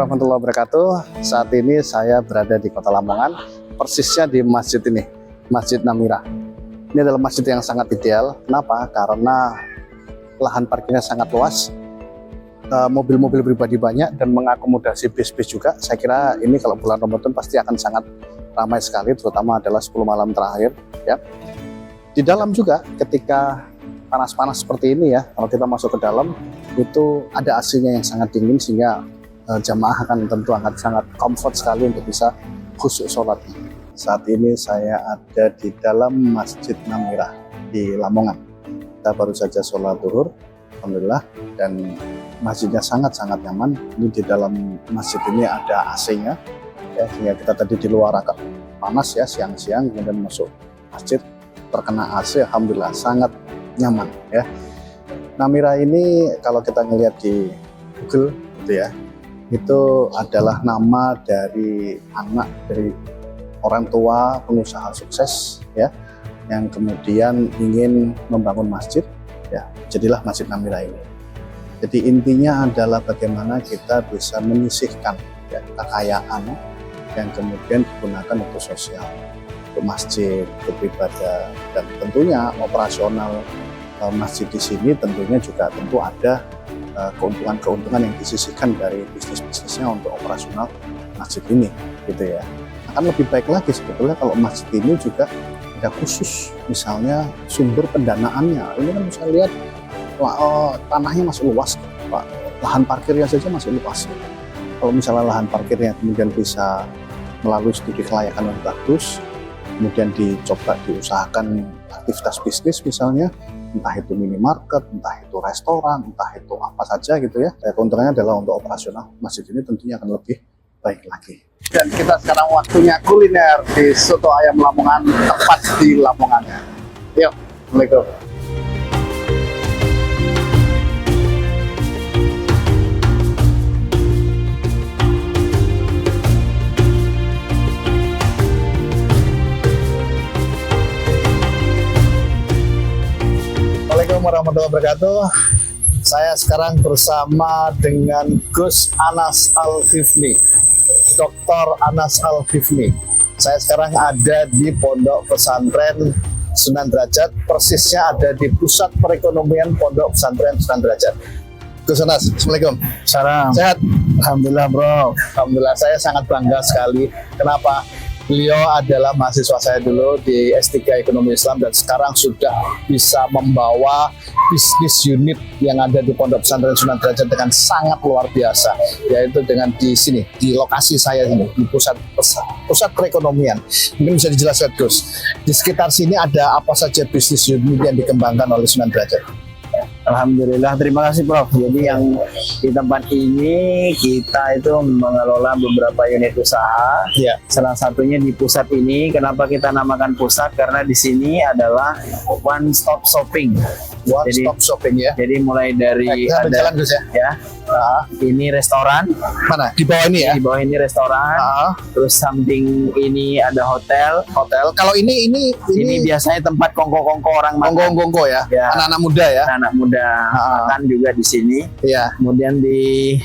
warahmatullahi wabarakatuh. Saat ini saya berada di Kota Lamongan, persisnya di masjid ini, Masjid Namira. Ini adalah masjid yang sangat ideal. Kenapa? Karena lahan parkirnya sangat luas, mobil-mobil pribadi banyak, dan mengakomodasi bis-bis juga. Saya kira ini kalau bulan Ramadan pasti akan sangat ramai sekali, terutama adalah 10 malam terakhir. Ya. Di dalam juga ketika panas-panas seperti ini ya, kalau kita masuk ke dalam itu ada AC-nya yang sangat dingin sehingga jamaah akan tentu sangat comfort sekali untuk bisa khusyuk sholat. Saat ini saya ada di dalam Masjid Namira di Lamongan. Kita baru saja sholat zuhur, alhamdulillah, dan masjidnya sangat-sangat nyaman. Ini di dalam masjid ini ada AC-nya, ya, sehingga kita tadi di luar agak panas ya siang-siang, kemudian masuk masjid terkena AC, alhamdulillah sangat nyaman ya. Namira ini kalau kita ngelihat di Google gitu ya, itu adalah nama dari anak dari orang tua pengusaha sukses ya, yang kemudian ingin membangun masjid ya, jadilah Masjid Namira ini. Jadi intinya adalah bagaimana kita bisa menyisihkan ya, kekayaan yang kemudian digunakan untuk sosial, untuk masjid, untuk ibadah, dan tentunya operasional masjid di sini tentunya juga tentu ada keuntungan-keuntungan yang disisihkan dari bisnis-bisnisnya untuk operasional masjid ini gitu ya. Akan lebih baik lagi sebetulnya kalau masjid ini juga ada khusus misalnya sumber pendanaannya. Ini kan bisa lihat tanahnya masih luas Pak, lahan parkirnya saja masih luas. Kalau misalnya lahan parkirnya kemudian bisa melalui studi kelayakan yang bagus, kemudian dicoba diusahakan aktivitas bisnis misalnya, entah itu minimarket, entah itu restoran, entah itu apa saja gitu ya. Keuntungannya adalah untuk operasional masjid ini tentunya akan lebih baik lagi. Dan kita sekarang waktunya kuliner di Soto Ayam Lamongan, tepat di Lamongan. Yuk, Assalamualaikum. Assalamualaikum warahmatullahi wabarakatuh. Saya sekarang bersama dengan Gus Anas Al-Hifni, Dr. Anas Al-Hifni. Saya sekarang ada di Pondok Pesantren Sunan Derajat, persisnya ada di Pusat Perekonomian Pondok Pesantren Sunan Derajat. Gus Anas, Assalamualaikum. Salam. Sehat? Alhamdulillah bro. Alhamdulillah, saya sangat bangga sekali. Kenapa? Beliau adalah mahasiswa saya dulu di S3 Ekonomi Islam dan sekarang sudah bisa membawa bisnis unit yang ada di Pondok Pesantren Sunan Derajat dengan sangat luar biasa, yaitu dengan di sini, di lokasi saya ini, di pusat perekonomian. Mungkin bisa dijelaskan Gus, di sekitar sini ada apa saja bisnis unit yang dikembangkan oleh Sunan Derajat? Alhamdulillah, terima kasih Prof. Jadi yang di tempat ini kita itu mengelola beberapa unit usaha. Ya. Salah satunya di pusat ini. Kenapa kita namakan pusat? Karena di sini adalah one stop shopping. One stop shopping ya. Jadi mulai dari kita berjalan Gus ya. Ini restoran. Mana? Di bawah ini ya. Di bawah ini restoran. Terus samping ini ada hotel. Kalau ini biasanya tempat kongko-kongko orang makan. Kongko ya. Ya. Anak-anak muda ya. Anak muda makan juga di sini. Iya. Kemudian di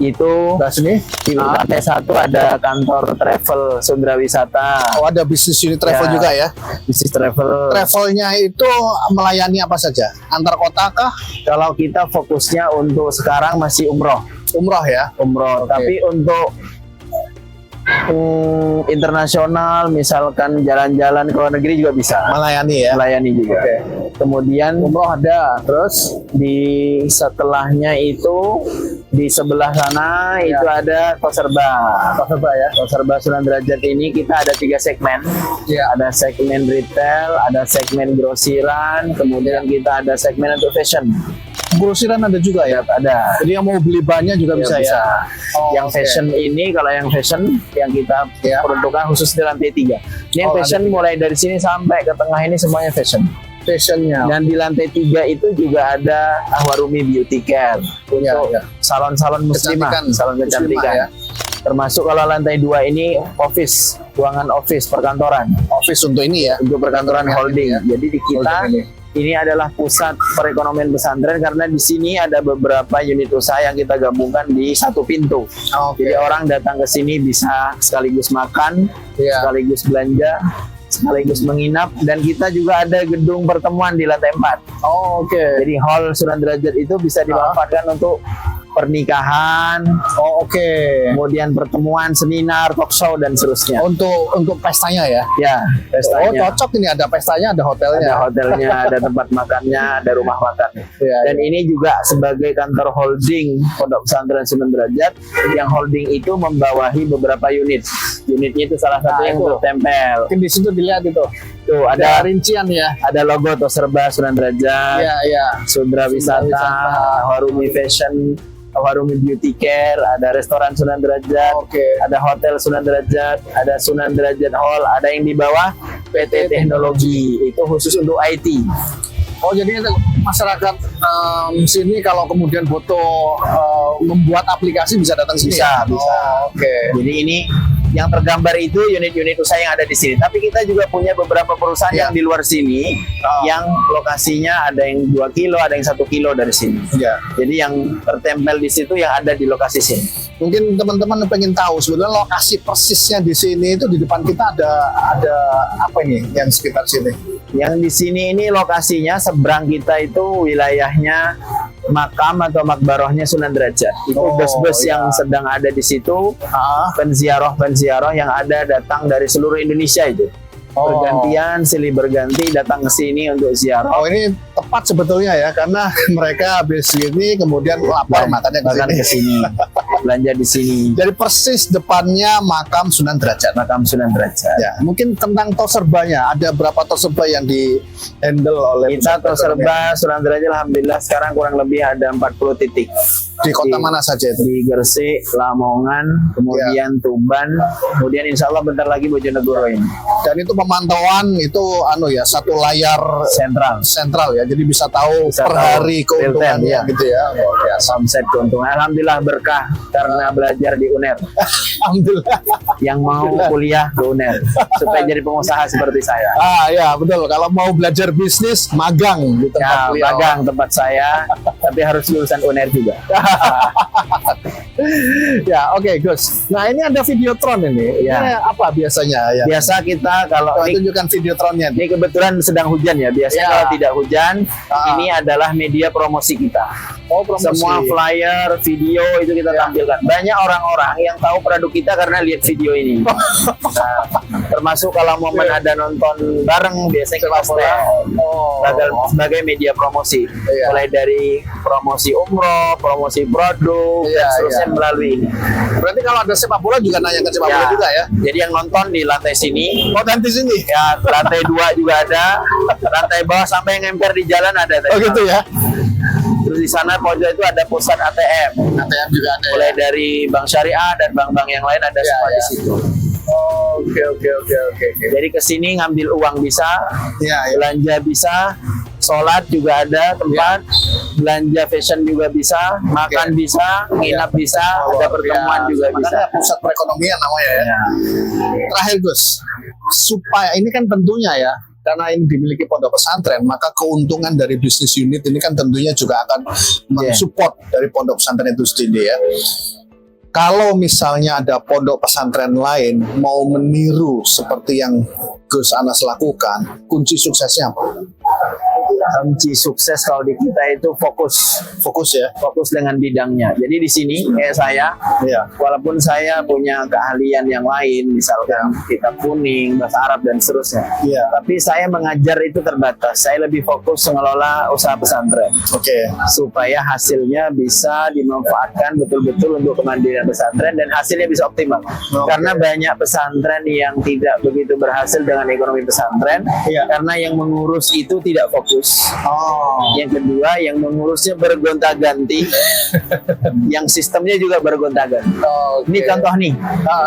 sini di lantai 1 ada kantor travel Sundra Wisata. Oh, ada bisnis unit travel Ya. juga ya. Bisnis travel. Travelnya itu melayani apa saja? Antar kota kah? Kalau kita fokusnya untuk sekarang masih umroh. Umroh ya. Umroh. Oke. Tapi untuk internasional, misalkan jalan-jalan ke luar negeri juga bisa. Melayani ya. Melayani juga. Oke. Kemudian umroh ada. Terus di setelahnya itu di sebelah sana itu ada Koserba. Koserba ya. Koserba Sunan Derajat ini kita ada 3 segmen. Ya. Ada segmen retail, ada segmen grosiran, kemudian kita ada segmen untuk fashion. Grosiran ada juga ya. Ada. Jadi yang mau beli banyak juga bisa ya. Oh, yang oke. fashion ini, kalau yang fashion yang kita peruntukkan khusus di lantai 3. Ini yang fashion mulai dari sini sampai ke tengah ini semuanya fashion. Fashionnya. Dan di lantai 3 itu juga ada Ahwarumi Beauty Care untuk salon-salon muslimah, Kecantikan. salon kecantikan. Muslimah, ya. Termasuk kalau lantai 2 ini office, ruangan office perkantoran. Office untuk ini ya. Untuk perkantoran holding. Ya. Jadi di kita Holding ini. ini adalah pusat perekonomian pesantren karena di sini ada beberapa unit usaha yang kita gabungkan di satu pintu. Jadi orang datang ke sini bisa sekaligus makan, sekaligus belanja, sekaligus menginap, dan kita juga ada gedung pertemuan di lantai 4. Jadi hall Sunan Derajat itu bisa dimanfaatkan untuk pernikahan, kemudian pertemuan, seminar, talk show dan seterusnya. Untuk pestanya ya? Ya, pestanya. Cocok ini, ada pestanya, ada hotelnya. Ada hotelnya, ada tempat makannya, ada rumah makan. Dan ini juga sebagai kantor holding Pondok Pesantren Sunan Derajat, yang holding itu membawahi beberapa unit. Unitnya itu salah satu yang tertempel. Mungkin di situ dilihat itu. Tuh ada rincian ya. Ada logo Toserba Sunan Derajat, Sundra Wisata, Warumi Fashion, Warumi Beauty Care, ada restoran Sunan Derajat, ada hotel Sunan Derajat, ada Sunan Derajat Hall, ada yang di bawah PT Teknologi, itu khusus untuk IT. Jadi masyarakat sini kalau kemudian butuh membuat aplikasi bisa datang sini. Bisa. Jadi ini yang tergambar itu unit-unit usaha yang ada di sini. Tapi kita juga punya beberapa perusahaan yang di luar sini, yang lokasinya ada yang 2 kilo, ada yang 1 kilo dari sini. Jadi yang tertempel di situ yang ada di lokasi sini. Mungkin teman-teman pengen tahu sebenarnya lokasi persisnya di sini itu, di depan kita ada apa ini yang sekitar sini? Yang di sini ini lokasinya seberang kita itu wilayahnya makam atau makbarohnya Sunan Derajat. Itu bus-bus yang sedang ada di situ, penziarah yang ada datang dari seluruh Indonesia itu. Bergantian, silih berganti datang ke sini untuk ziarah. Ini tepat sebetulnya ya, karena mereka habis ini kemudian lapar makannya ke sini. Belanja di sini. Jadi persis depannya makam Sunan Derajat. Makam Sunan Derajat. Ya, mungkin tentang Toserbanya, ada berapa Toserba yang di handle oleh kita? Toserba Sunan Derajat alhamdulillah sekarang kurang lebih ada 40 titik. Di kota mana saja itu? Di Gresik, Lamongan, kemudian Tuban, kemudian insya Allah bentar lagi Bojonegoro ini. Dan itu pemantauan itu satu layar sentral ya, jadi bisa tahu per hari keuntungannya gitu ya. Omset keuntungan alhamdulillah berkah karena belajar di UNER. Alhamdulillah. Yang mau kuliah ke UNER supaya jadi pengusaha seperti saya. Ya betul, kalau mau belajar bisnis magang di tempat magang tempat saya, tapi harus lulusan UNER juga. Gus. Nah, ini ada Videotron ini. Ini apa biasanya ya? Biasa kita kalau tunjukkan Videotronnya. Ini kebetulan sedang hujan ya. Biasanya kalau tidak hujan, ini adalah media promosi kita. Promosi. Semua flyer, video itu kita tampilkan. Banyak orang-orang yang tahu produk kita karena lihat video ini. Termasuk kalau momen ada nonton bareng, biasanya kita sebagai media promosi. Mulai dari promosi umroh, promosi produk, dan seterusnya melalui ini. Berarti kalau ada sepak bola juga nanya ke sepak bola juga ya? Jadi yang nonton di lantai sini. Dan di sini? Ya, lantai 2 juga ada. Lantai bawah sampai yang ngemper di jalan ada. Gitu ya? Terus di sana pojok itu ada pusat ATM. ATM juga ada. Mulai dari Bank Syariah dan bank-bank yang lain ada semua di situ. Oke. Jadi ke sini ngambil uang bisa, belanja bisa, sholat juga ada tempat, belanja fashion juga bisa, makan bisa, nginap bisa, ada pertemuan juga bisa. Pusat perekonomian namanya ya. Terakhir Gus, supaya ini kan tentunya ya, karena ini dimiliki pondok pesantren, maka keuntungan dari bisnis unit ini kan tentunya juga akan mensupport dari pondok pesantren itu sendiri ya. Kalau misalnya ada pondok pesantren lain mau meniru seperti yang Gus Anas lakukan, kunci suksesnya apa? Kunci sukses kalau di kita itu fokus dengan bidangnya. Jadi di sini kayak saya, walaupun saya punya keahlian yang lain, misalkan kitab kuning, bahasa Arab dan seterusnya, tapi saya mengajar itu terbatas. Saya lebih fokus mengelola usaha pesantren, supaya hasilnya bisa dimanfaatkan betul-betul untuk kemandirian pesantren dan hasilnya bisa optimal. Karena banyak pesantren yang tidak begitu berhasil dengan ekonomi pesantren, karena yang mengurus itu tidak fokus. Yang kedua, yang mengurusnya bergonta-ganti, yang sistemnya juga bergonta-ganti. Ini contoh nih,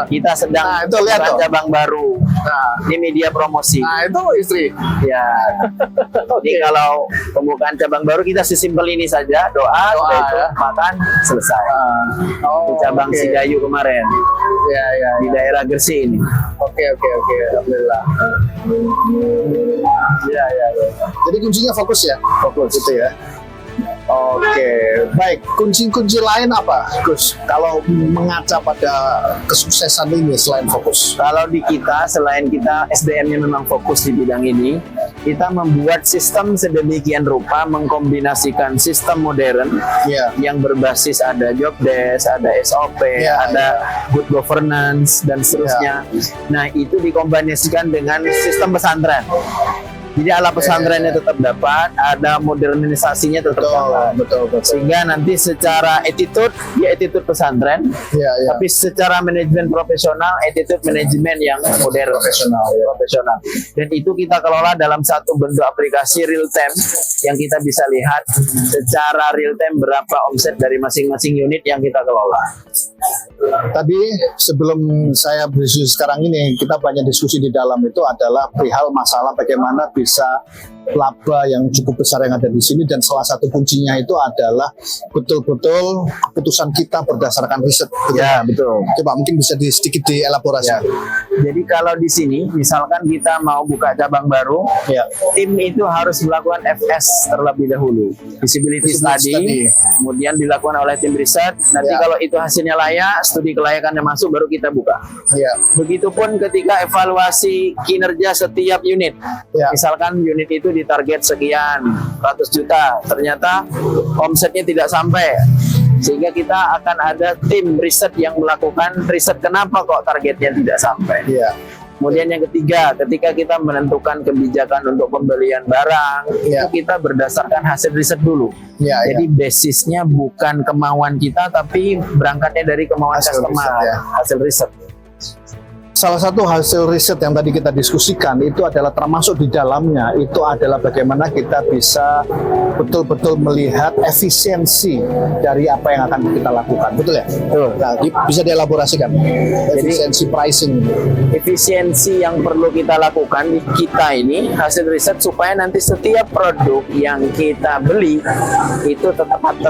kita sedang buka cabang baru Nah, Ini media promosi. itu istri. Ya. Ini kalau pembukaan cabang baru kita sesimpel ini saja, doa, Doa, itu, ya. makan, selesai. Di Oh, cabang oke. Sigayu kemarin Ya. di daerah Gresik ini. Oke. Alhamdulillah. Ya. Jadi kuncinya fokus ya? Fokus gitu ya. Oke, baik. Kunci-kunci lain apa, Gus? Kalau mengaca pada kesuksesan ini selain fokus. Kalau di kita, selain kita SDM-nya memang fokus di bidang ini, kita membuat sistem sedemikian rupa mengkombinasikan sistem modern Iya. yang berbasis ada job desk, ada SOP, Ya, ada good governance dan seterusnya. Nah, itu dikombinasikan dengan sistem pesantren. Jadi ala pesantrennya tetap dapat, ada modernisasinya tetap dapat. Betul. Sehingga nanti secara attitude, ya attitude pesantren, Iya. tapi secara manajemen profesional, attitude manajemen yang modern, profesional. Dan itu kita kelola dalam satu bentuk aplikasi real time yang kita bisa lihat secara real time berapa omset dari masing-masing unit yang kita kelola. Tadi sebelum saya berdiskusi sekarang ini, kita banyak diskusi di dalam itu adalah perihal masalah bagaimana bisa laba yang cukup besar yang ada di sini, dan salah satu kuncinya itu adalah betul-betul keputusan kita berdasarkan riset. Ya, betul. Coba mungkin bisa sedikit dielaborasi. Ya. Jadi kalau di sini, misalkan kita mau buka cabang baru, Ya. tim itu harus melakukan FS terlebih dahulu, feasibility study, kemudian dilakukan oleh tim riset. Nanti Ya. kalau itu hasilnya layak, studi kelayakannya masuk, baru kita buka. Ya. Begitupun ketika evaluasi kinerja setiap unit. Ya. Misalkan unit itu ditarget sekian ratus juta, ternyata omsetnya tidak sampai. Sehingga kita akan ada tim riset yang melakukan riset kenapa kok targetnya tidak sampai. Ya. Kemudian yang ketiga, ketika kita menentukan kebijakan untuk pembelian barang, Ya. itu kita berdasarkan hasil riset dulu. Ya. Jadi basisnya bukan kemauan kita, tapi berangkatnya dari kemauan Hasil customer, riset, ya. hasil riset. Salah satu hasil riset yang tadi kita diskusikan itu adalah termasuk di dalamnya itu adalah bagaimana kita bisa betul-betul melihat efisiensi dari apa yang akan kita lakukan, betul ya? Betul. Nah, bisa dielaborasikan efisiensi pricing. Efisiensi yang perlu kita lakukan di kita ini hasil riset supaya nanti setiap produk yang kita beli itu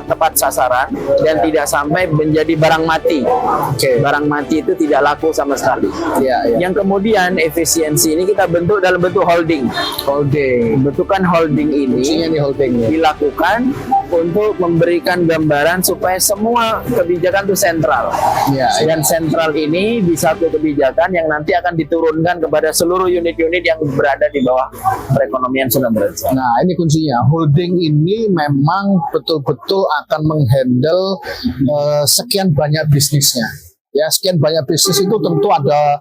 tepat sasaran dan tidak sampai menjadi barang mati. Oke. Barang mati itu tidak laku sama sekali. Ya. Yang kemudian efisiensi ini kita bentuk dalam bentuk holding. Bentukan holding ini Kuncinya nih holding ya. dilakukan untuk memberikan gambaran supaya semua kebijakan itu sentral. Ya. Dan sentral ini di satu kebijakan yang nanti akan diturunkan kepada seluruh unit-unit yang berada di bawah perekonomian Sunan Berencana. Nah, ini kuncinya. Holding ini memang betul-betul akan menghandle sekian banyak bisnisnya. Ya, sekian banyak bisnis itu tentu ada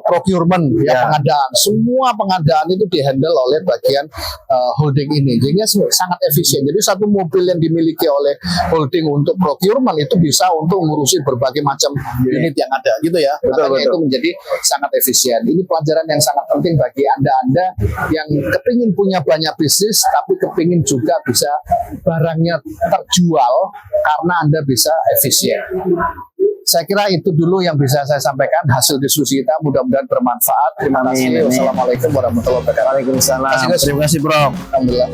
procurement, ya, pengadaan. Semua pengadaan itu dihandle oleh bagian holding ini. Jadi sangat efisien. Jadi satu mobil yang dimiliki oleh holding untuk procurement itu bisa untuk ngurusin berbagai macam unit yang ada, gitu ya. Makanya itu menjadi sangat efisien. Ini pelajaran yang sangat penting bagi Anda yang kepingin punya banyak bisnis, tapi kepingin juga bisa barangnya terjual karena Anda bisa efisien. Saya kira itu dulu yang bisa saya sampaikan hasil diskusi kita, mudah-mudahan bermanfaat. Terima kasih. Wassalamualaikum warahmatullahi wabarakatuh. Waalaikumsalam. Terima kasih, Terima kasih, Bro. Alhamdulillah.